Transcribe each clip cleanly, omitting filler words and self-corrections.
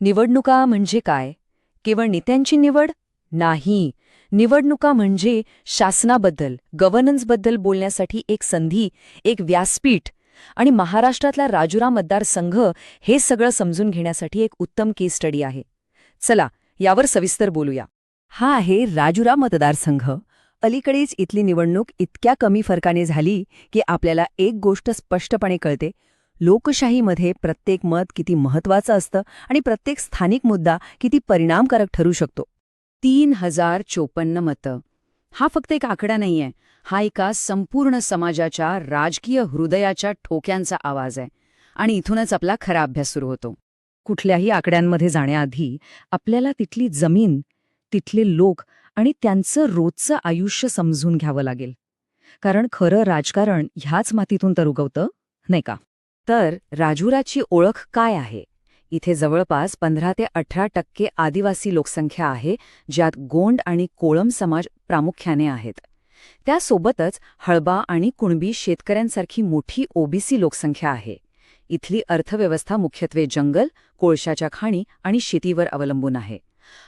निवडणुका म्हणजे काय? केवळ नेत्यांची निवड? नाही. निवडणुका म्हणजे शासनाबद्दल, गव्हर्नन्सबद्दल बोलण्यासाठी एक संधी, एक व्यासपीठ. आणि महाराष्ट्रातला राजुरा मतदारसंघ हे सगळं समजून घेण्यासाठी एक उत्तम केस स्टडी आहे. चला, यावर सविस्तर बोलूया. हा आहे राजुरा मतदारसंघ. अलीकडेच इथली निवडणूक इतक्या कमी फरकाने झाली की आपल्याला एक गोष्ट स्पष्टपणे कळते. लोकशाहीमध्ये प्रत्येक मत किती महत्वाचं असतं आणि प्रत्येक स्थानिक मुद्दा किती परिणामकारक ठरू शकतो. 3054 मतं. हा फक्त एक आकडा नाहीये. हा एका संपूर्ण समाजाच्या राजकीय हृदयाच्या ठोक्यांचा आवाज आहे. आणि इथूनच आपला खरा अभ्यास सुरू होतो. कुठल्याही आकड्यांमध्ये जाण्याआधी आपल्याला तिथली जमीन, तिथले लोक आणि त्यांचं रोजचं आयुष्य समजून घ्यावं लागेल. कारण खरं राजकारण ह्याच मातीतून तर उगवतं, नाही का? तर राजुराची ओळख काय आहे? इथे जवळपास 15 ते 18% आदिवासी लोकसंख्या आहे, ज्यात गोंड आणि कोळम समाज प्रामुख्याने आहेत. त्यासोबतच हळबा आणि कुणबी शेतकऱ्यांसारखी मोठी ओबीसी लोकसंख्या आहे. इथली अर्थव्यवस्था मुख्यत्वे जंगल, कोळशाच्या खाणी आणि शेतीवर अवलंबून आहे.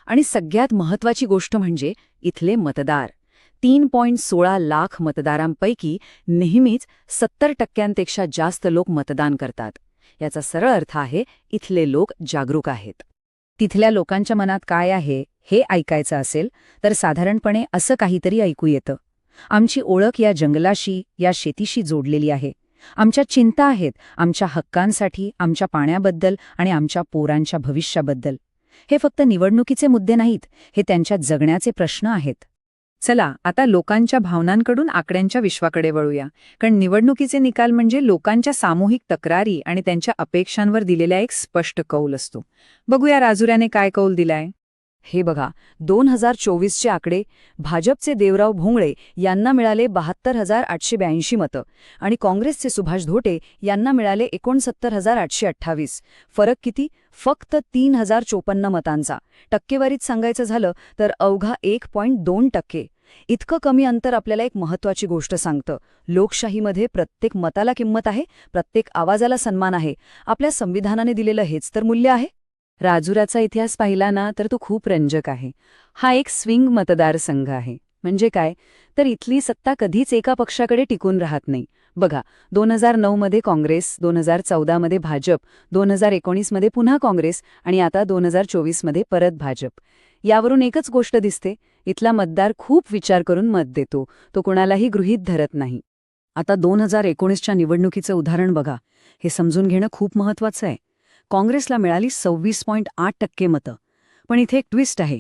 आणि सगळ्यात महत्त्वाची गोष्ट म्हणजे इथले मतदार. 3.16 लाख मतदारांपैकी नेहमीच 70% जास्त लोक मतदान करतात. याचा सरळ अर्थ आहे, इथले लोक जागरूक आहेत. तिथल्या लोकांच्या मनात काय आहे हे ऐकायचं असेल तर साधारणपणे असं काहीतरी ऐकू येतं. आमची ओळख या जंगलाशी, या शेतीशी जोडलेली आहे. आमच्या चिंता आहेत आमच्या हक्कांसाठी, आमच्या पाण्याबद्दल आणि आमच्या पोरांच्या भविष्याबद्दल. हे फक्त निवडणुकीचे मुद्दे नाहीत, हे त्यांच्या जगण्याचे प्रश्न आहेत. चला, आता लोकांच्या भावनांकडून आकड्यांच्या विश्वाकडे वळूया. कारण निवडणुकीचे निकाल म्हणजे लोकांच्या सामूहिक तक्रारी आणि त्यांच्या अपेक्षांवर दिलेला एक स्पष्ट कौल असतो. बघूया राजुऱ्याने काय कौल दिलाय. हे बघा, 2024चे आकडे. भाजपचे देवराव भोंगळे यांना मिळाले 72,882 मतं आणि काँग्रेसचे सुभाष धोटे यांना मिळाले 69,828. फरक किती? फक्त 3,054 मतांचा. टक्केवारीत सांगायचं झालं तर अवघा 1.2%. इतकं कमी अंतर आपल्याला एक महत्त्वाची गोष्ट सांगतं. लोकशाहीमध्ये प्रत्येक मताला किंमत आहे, प्रत्येक आवाजाला सन्मान आहे. आपल्या संविधानाने दिलेलं हेच तर मूल्य आहे. राजुराचा इतिहास पाहिला ना तर तो खूप रंजक आहे. हा एक स्विंग मतदारसंघ आहे. म्हणजे काय तर इथली सत्ता कधीच एका पक्षाकडे टिकून राहत नाही. बघा, 2009 मध्ये काँग्रेस, 2014 मध्ये भाजप, 2019 मध्ये पुन्हा काँग्रेस आणि आता 2024 मध्ये परत भाजप. यावरून एकच गोष्ट दिसते, इथला मतदार खूप विचार करून मत देतो. तो कोणालाही गृहीत धरत नाही. आता 2019च्या निवडणुकीचं उदाहरण बघा. हे समजून घेणं खूप महत्वाचं आहे. काँग्रेसला मिळाली 26.8% मतं. पण इथे एक ट्विस्ट आहे.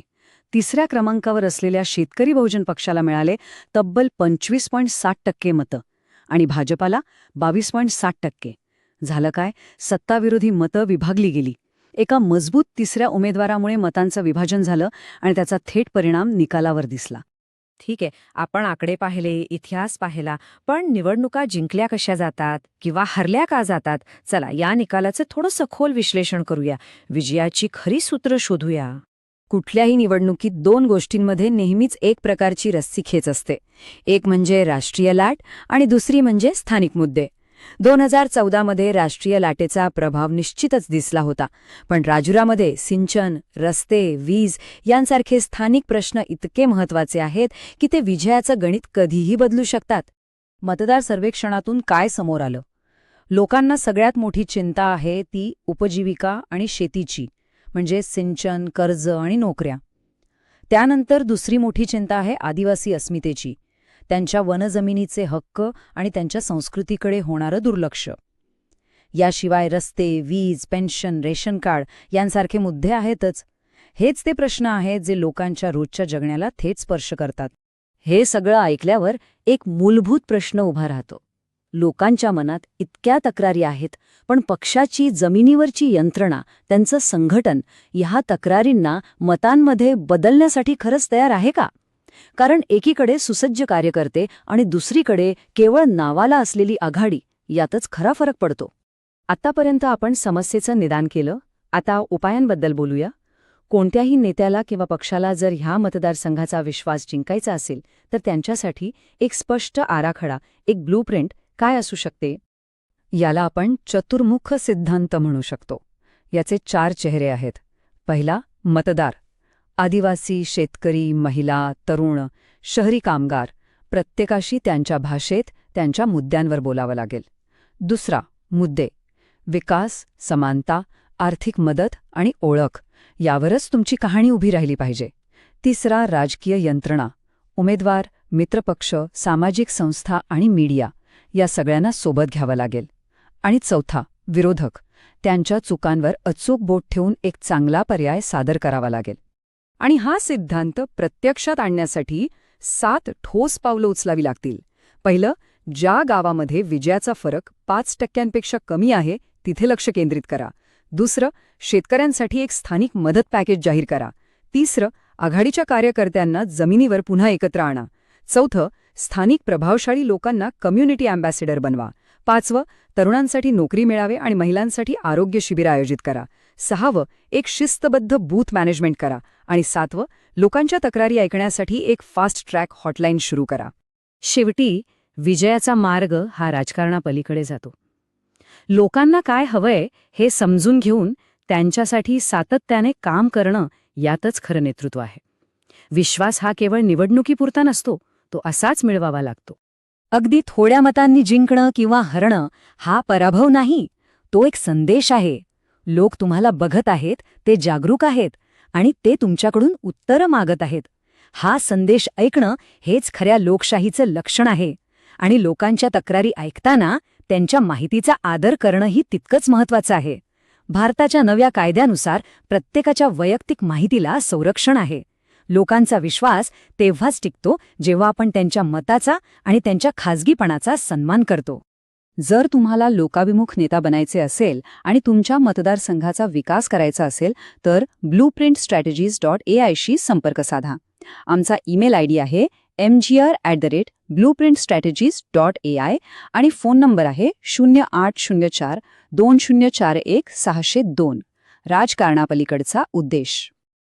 तिसऱ्या क्रमांकावर असलेल्या शेतकरी बहुजन पक्षाला मिळाले तब्बल 25.7% मतं आणि भाजपाला 22.7%. झालं काय? सत्ताविरोधी मतं विभागली गेली. एका मजबूत तिसऱ्या उमेदवारामुळे मतांचं विभाजन झालं आणि त्याचा थेट परिणाम निकालावर दिसला. ठीक आहे, आपण आकडे पाहिले, इतिहास पाहिला, पण निवडणुका जिंकल्या कशा जातात किंवा हरल्या का जातात? चला, या निकालाचं थोडं सखोल विश्लेषण करूया. विजयाची खरी सूत्र शोधूया. कुठल्याही निवडणुकीत दोन गोष्टींमध्ये नेहमीच एक प्रकारची रस्सीखेच असते. एक म्हणजे राष्ट्रीय लाट आणि दुसरी म्हणजे स्थानिक मुद्दे. 2014 मध्ये राष्ट्रीय लाटेचा प्रभाव निश्चितच दिसला होता. पण राजुरामध्ये सिंचन, रस्ते, वीज यांसारखे स्थानिक प्रश्न इतके महत्वाचे आहेत की ते विजयाचं गणित कधीही बदलू शकतात. मतदार सर्वेक्षणातून काय समोर आलं? लोकांना सगळ्यात मोठी चिंता आहे ती उपजीविका आणि शेतीची, म्हणजे सिंचन, कर्ज आणि नोकऱ्या. त्यानंतर दुसरी मोठी चिंता आहे आदिवासी अस्मितेची, त्यांच्या वनजमिनीचे हक्क आणि त्यांच्या संस्कृतीकडे होणारं दुर्लक्ष. याशिवाय रस्ते, वीज, पेन्शन, रेशन कार्ड यांसारखे मुद्दे आहेतच. हेच ते प्रश्न आहेत जे लोकांच्या रोजच्या जगण्याला थेट स्पर्श करतात. हे सगळं ऐकल्यावर एक मूलभूत प्रश्न उभा राहतो. लोकांच्या मनात इतक्या तक्रारी आहेत, पण पक्षाची जमिनीवरची यंत्रणा, त्यांचं संघटन ह्या तक्रारींना मतांमध्ये बदलण्यासाठी खरंच तयार आहे का? कारण एकीकडे सुसज्ज कार्यकर्ते आणि दुसरीकडे केवळ नावाला असलेली आघाडी, यातच खरा फरक पडतो. आतापर्यंत आपण समस्येचं निदान केलं. आता उपायांबद्दल बोलूया. कोणत्याही नेत्याला किंवा पक्षाला जर ह्या मतदारसंघाचा विश्वास जिंकायचा असेल तर त्यांच्यासाठी एक स्पष्ट आराखडा, एक ब्लूप्रिंट काय असू शकते? याला आपण चतुर्मुख सिद्धांत म्हणू शकतो. याचे 4 चेहरे आहेत. पहिला, मतदार. आदिवासी, शेतकरी, महिला, तरुण, शहरी कामगार प्रत्येकाशी त्यांच्या भाषेत, त्यांच्या मुद्द्यांवर बोलावं लागेल. दुसरा, मुद्दे. विकास, समानता, आर्थिक मदत आणि ओळख यावरच तुमची कहाणी उभी राहिली पाहिजे. तिसरा, राजकीय यंत्रणा. उमेदवार, मित्रपक्ष, सामाजिक संस्था आणि मीडिया या सगळ्यांना सोबत घ्यावं लागेल. आणि चौथा, विरोधक. त्यांच्या चुकांवर अचूक बोट ठेवून एक चांगला पर्याय सादर करावा लागेल. आणि हा सिद्धांत प्रत्यक्षात आणण्यासाठी 7 ठोस पावलं उचलावी लागतील. पहिलं, ज्या गावामध्ये विजयाचा फरक 5% कमी आहे तिथे लक्ष केंद्रित करा. दुसरं, शेतकऱ्यांसाठी एक स्थानिक मदत पॅकेज जाहीर करा. तिसरं, आघाडीच्या कार्यकर्त्यांना जमिनीवर पुन्हा एकत्र आणा. चौथं, स्थानिक प्रभावशाळी लोकांना कम्युनिटी अँबॅसेडर बनवा. पाचवं, तरुणांसाठी नोकरी मिळावे आणि महिलांसाठी आरोग्य शिबिर आयोजित करा. सहावं, एक शिस्तबद्ध बूथ मॅनेजमेंट करा. आणि सातवं, लोकांच्या तक्रारी ऐकण्यासाठी एक फास्ट ट्रॅक हॉटलाईन सुरू करा. शेवटी विजयाचा मार्ग हा राजकारणापलीकडे जातो. लोकांना काय हवंय हे समजून घेऊन त्यांच्यासाठी सातत्याने काम करणं यातच खरं नेतृत्व आहे. विश्वास हा केवळ निवडणुकीपुरता नसतो, तो असाच मिळवावा लागतो. अगदी थोड्या मतांनी जिंकणं किंवा हरणं हा पराभव नाही, तो एक संदेश आहे. लोक तुम्हाला बघत आहेत, ते जागरूक आहेत आणि ते तुमच्याकडून उत्तरं मागत आहेत. हा संदेश ऐकणं हेच खऱ्या लोकशाहीचं लक्षण आहे. आणि लोकांच्या तक्रारी ऐकताना त्यांच्या माहितीचा आदर करणंही तितकंच महत्त्वाचं आहे. भारताच्या नव्या कायद्यानुसार प्रत्येकाच्या वैयक्तिक माहितीला संरक्षण आहे. लोकांचा विश्वास तेव्हाच टिकतो जेव्हा आपण त्यांच्या मताचा आणि त्यांच्या खाजगीपणाचा सन्मान करतो. जर तुम्हाला लोकाभिमुख नेता बनायचे असेल आणि तुमच्या मतदारसंघाचा विकास करायचा असेल तर blueprintstrategies.ai शी संपर्क साधा. आमचा ईमेल आयडी आहे mgr@blueprintstrategies.ai आणि फोन नंबर आहे 0804 2041 602. राजकारणापलीकडचा उद्देश.